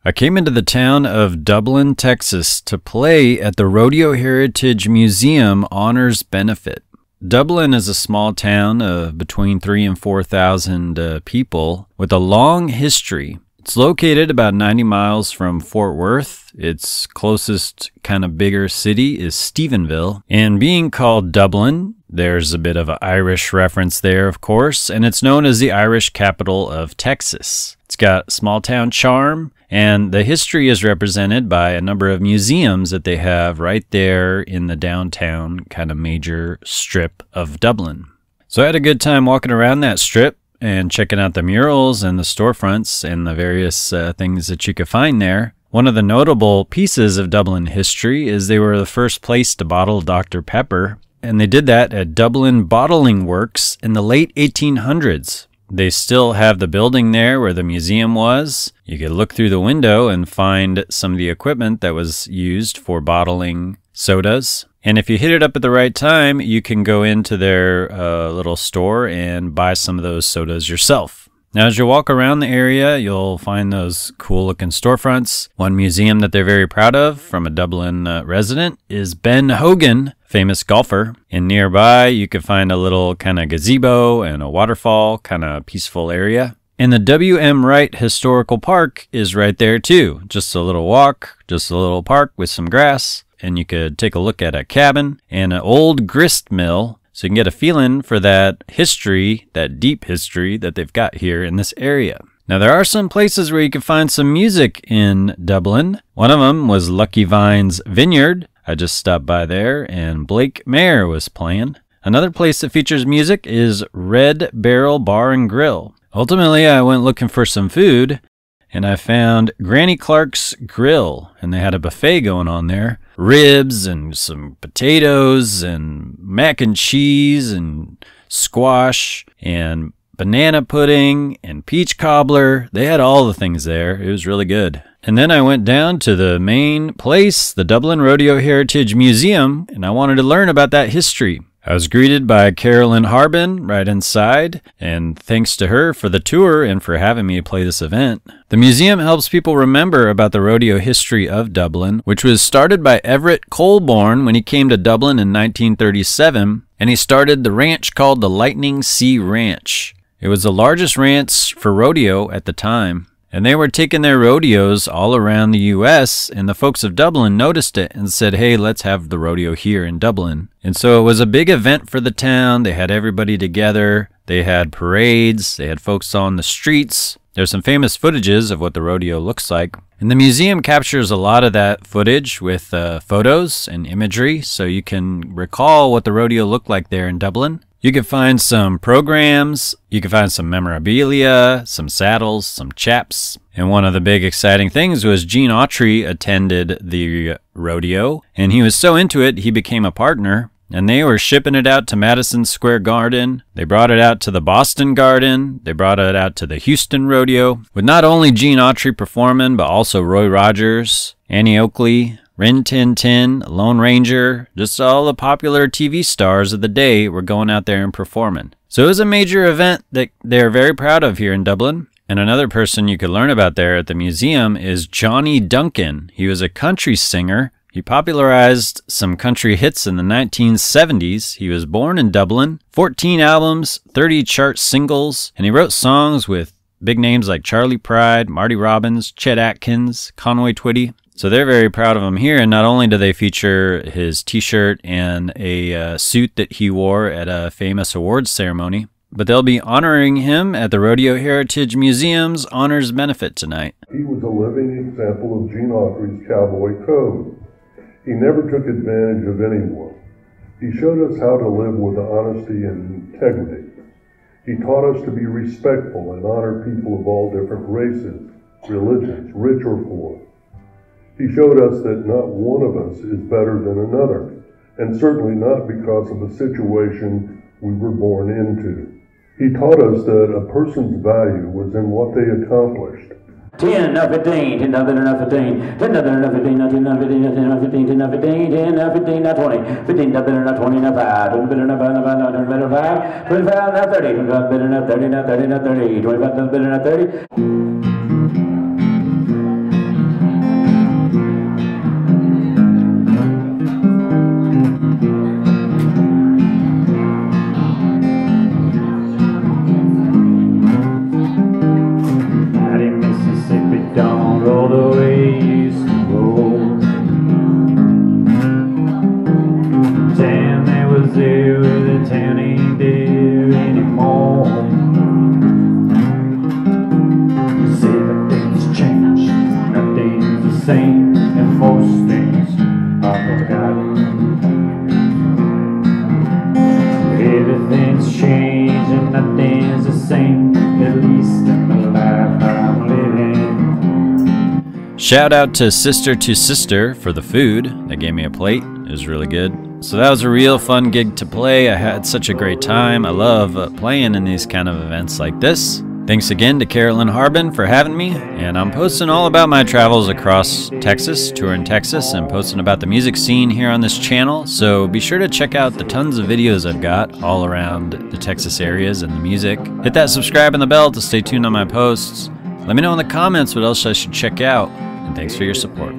I came into the town of Dublin, Texas to play at the Rodeo Heritage Museum Honors Benefit. Dublin is a small town of between 3,000 and 4,000 people with a long history. It's located about 90 miles from Fort Worth. Its closest kind of bigger city is Stephenville. And being called Dublin, there's a bit of an Irish reference there, of course, and it's known as the Irish capital of Texas. It's got small town charm, and the history is represented by a number of museums that they have right there in the downtown kind of major strip of Dublin. So I had a good time walking around that strip and checking out the murals and the storefronts and the various things that you could find there. One of the notable pieces of Dublin history is they were the first place to bottle Dr. Pepper, and they did that at Dublin Bottling Works in the late 1800s. They still have the building there where the museum was. You could look through the window and find some of the equipment that was used for bottling sodas. And if you hit it up at the right time, you can go into their little store and buy some of those sodas yourself. Now, as you walk around the area, you'll find those cool-looking storefronts. One museum that they're very proud of from a Dublin resident is Ben Hogan, famous golfer. And nearby, you can find a little kind of gazebo and a waterfall, kind of peaceful area. And the W.M. Wright Historical Park is right there, too. Just a little walk, just a little park with some grass. And you could take a look at a cabin and an old grist mill. So you can get a feeling for that history, that deep history that they've got here in this area. Now, there are some places where you can find some music in Dublin. One of them was Lucky Vine's Vineyard. I just stopped by there, and Blake Mayer was playing. Another place that features music is Red Barrel Bar and Grill. Ultimately, I went looking for some food, and I found Granny Clark's Grill, and they had a buffet going on there. Ribs and some potatoes and mac and cheese and squash and banana pudding and peach cobbler. They had all the things there. It was really good. And then I went down to the main place, the Dublin Rodeo Heritage Museum, and I wanted to learn about that history. I was greeted by Carolyn Harbin right inside, and thanks to her for the tour and for having me play this event. The museum helps people remember about the rodeo history of Dublin, which was started by Everett Colborn when he came to Dublin in 1937, and he started the ranch called the Lightning Sea Ranch. It was the largest ranch for rodeo at the time. And they were taking their rodeos all around the U.S., and the folks of Dublin noticed it and said, hey, let's have the rodeo here in Dublin. And so it was a big event for the town. They had everybody together. They had parades. They had folks on the streets. There's some famous footages of what the rodeo looks like. And the museum captures a lot of that footage with photos and imagery, so you can recall what the rodeo looked like there in Dublin. You can find some programs, you can find some memorabilia, some saddles, some chaps. And one of the big exciting things was Gene Autry attended the rodeo, and he was so into it, he became a partner. And they were shipping it out to Madison Square Garden. They brought it out to the Boston Garden. They brought it out to the Houston Rodeo, with not only Gene Autry performing, but also Roy Rogers, Annie Oakley, Rin Tin Tin, Lone Ranger, just all the popular TV stars of the day were going out there and performing. So it was a major event that they're very proud of here in Dublin. And another person you could learn about there at the museum is Johnny Duncan. He was a country singer. He popularized some country hits in the 1970s. He was born in Dublin, 14 albums, 30 chart singles, and he wrote songs with big names like Charlie Pride, Marty Robbins, Chet Atkins, Conway Twitty. So they're very proud of him here, and not only do they feature his t-shirt and a suit that he wore at a famous awards ceremony, but they'll be honoring him at the Rodeo Heritage Museum's Honors Benefit tonight. He was a living example of Gene Autry's cowboy code. He never took advantage of anyone. He showed us how to live with honesty and integrity. He taught us to be respectful and honor people of all different races, religions, rich or poor. He showed us that not one of us is better than another, and certainly not because of the situation we were born into. He taught us that a person's value was in what they accomplished. 10, 15, 10, 15, 10, 15, 19, 15, 15, 10, 15, 10, 15, 20, 15, 20, 5, 25, 30, 25, 30, 25, 30. same, and most things are forgotten. Everything's changed and nothing's the same, at least in the life I'm living. Shout out to Sister for the food. They gave me a plate. It was really good. So that was a real fun gig to play. I had such a great time. I love playing in these kind of events like this. Thanks again to Carolyn Harbin for having me, and I'm posting all about my travels across Texas, touring Texas, and posting about the music scene here on this channel, so be sure to check out the tons of videos I've got all around the Texas areas and the music. Hit that subscribe and the bell to stay tuned on my posts. Let me know in the comments what else I should check out, and thanks for your support.